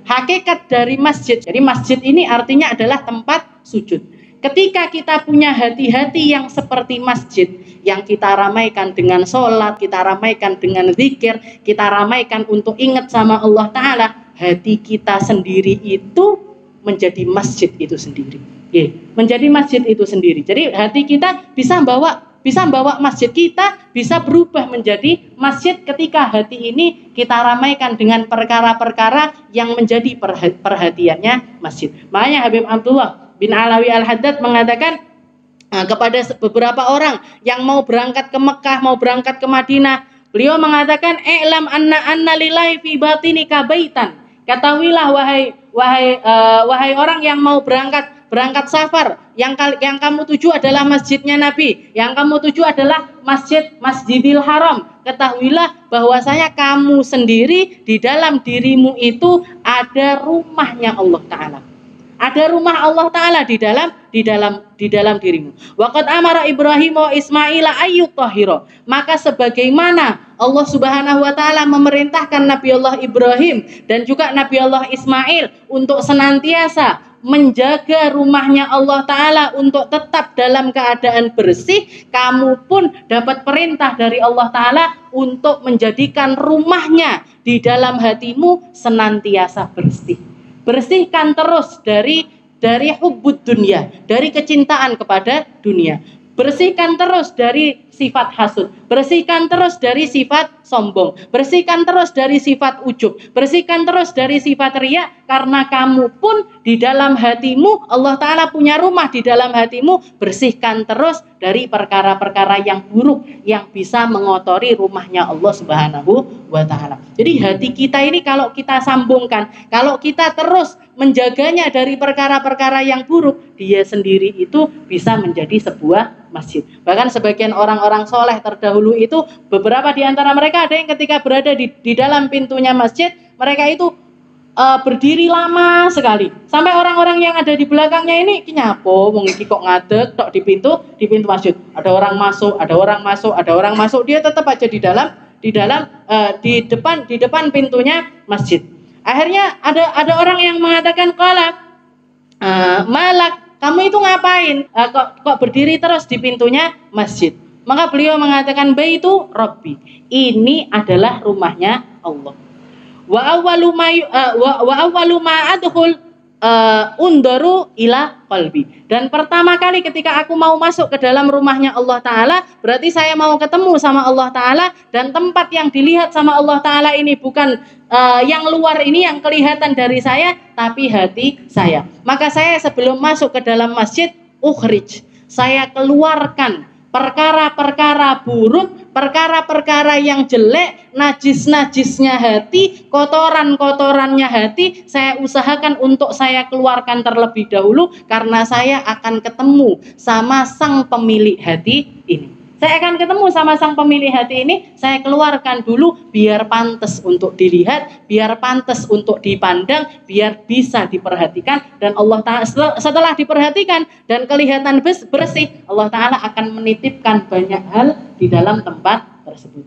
hakikat dari masjid. Jadi masjid ini artinya adalah tempat sujud. Ketika kita punya hati-hati yang seperti masjid, yang kita ramaikan dengan sholat, kita ramaikan dengan zikir, kita ramaikan untuk ingat sama Allah Ta'ala, hati kita sendiri itu menjadi masjid itu sendiri. Menjadi masjid itu sendiri. Jadi hati kita bisa membawa masjid kita, bisa berubah menjadi masjid ketika hati ini kita ramaikan dengan perkara-perkara yang menjadi perhatiannya masjid. Makanya Habib Abdullah bin Alawi Al-Haddad mengatakan kepada beberapa orang yang mau berangkat ke Mekah, mau berangkat ke Madinah, beliau mengatakan, "I'lam anna lillahi fi batinika baitan." Ketahuilah wahai orang yang mau berangkat safar, yang kamu tuju adalah masjidnya Nabi, yang kamu tuju adalah Masjidil Haram. Ketahuilah bahwasanya kamu sendiri di dalam dirimu itu ada rumahnya Allah Ta'ala. Ada rumah Allah Ta'ala di dalam dirimu. Waqad amara Ibrahim wa Ismaila ayyutahhira. Maka sebagaimana Allah Subhanahu wa Ta'ala memerintahkan Nabi Allah Ibrahim dan juga Nabi Allah Ismail untuk senantiasa menjaga rumahnya Allah Ta'ala untuk tetap dalam keadaan bersih, kamu pun dapat perintah dari Allah Ta'ala untuk menjadikan rumahnya di dalam hatimu senantiasa bersih. Bersihkan terus dari hubbud dunia, dari kecintaan kepada dunia. Bersihkan terus dari sifat hasud, bersihkan terus dari sifat sombong, bersihkan terus dari sifat ujub, bersihkan terus dari sifat riya, karena kamu pun di dalam hatimu, Allah Ta'ala punya rumah di dalam hatimu. Bersihkan terus dari perkara-perkara yang buruk yang bisa mengotori rumahnya Allah Subhanahu wa Ta'ala. Jadi hati kita ini kalau kita sambungkan, kalau kita terus menjaganya dari perkara-perkara yang buruk, dia sendiri itu bisa menjadi sebuah masjid. Bahkan sebagian orang-orang soleh terdahulu itu, beberapa di antara mereka ada yang ketika berada di dalam pintunya masjid, mereka itu berdiri lama sekali. Sampai orang-orang yang ada di belakangnya ini kinyapo, wong iki kok ngadeg tok di pintu masjid. Ada orang masuk, ada orang masuk, dia tetap aja di depan pintunya masjid. Akhirnya ada orang yang mengatakan, qala malak, kamu itu ngapain? Kok berdiri terus di pintunya masjid? Maka beliau mengatakan, baitu Rabbi, ini adalah rumahnya Allah. Wa awwalu ma adkhul undaru ila qalbi. Dan pertama kali ketika aku mau masuk ke dalam rumahnya Allah Ta'ala, berarti saya mau ketemu sama Allah Ta'ala, dan tempat yang dilihat sama Allah Ta'ala ini bukan yang luar ini yang kelihatan dari saya, tapi hati saya. Maka saya sebelum masuk ke dalam masjid, ukhrij, saya keluarkan perkara-perkara buruk, perkara-perkara yang jelek, najis-najisnya hati, kotoran-kotorannya hati, saya usahakan untuk saya keluarkan terlebih dahulu, karena saya akan ketemu sama sang pemilik hati ini. Saya akan ketemu sama sang pemilik hati ini, saya keluarkan dulu biar pantas untuk dilihat, biar pantas untuk dipandang, biar bisa diperhatikan, dan Allah Ta'ala setelah diperhatikan dan kelihatan bersih, Allah Ta'ala akan menitipkan banyak hal di dalam tempat tersebut.